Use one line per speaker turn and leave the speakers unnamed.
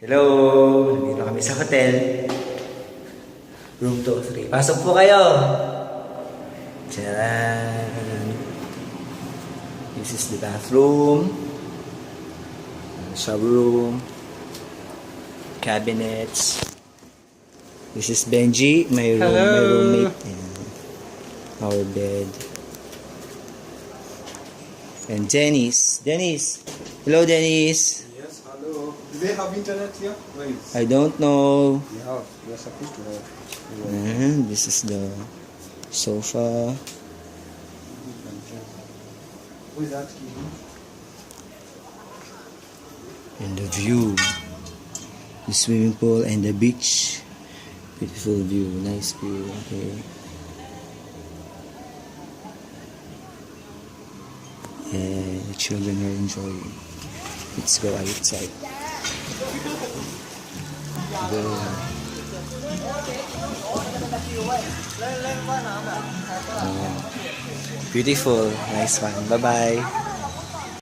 Hello! Nandito kami sa hotel. Room 203. Pasok po kayo! Tcharan! This is the bathroom. Shower room. Cabinets. This is Benji, my roommate. And our bed. And Dennis. Hello, Dennis.
Yes, hello. Do they have internet here? Wait.
I don't know.
Yeah, you're supposed to have.
And this is the sofa.
Who is that?
And the view. The swimming pool and the beach. Beautiful view. Nice view. Okay. And the children are enjoying. Let's go outside. Beautiful. Nice one. Bye-bye.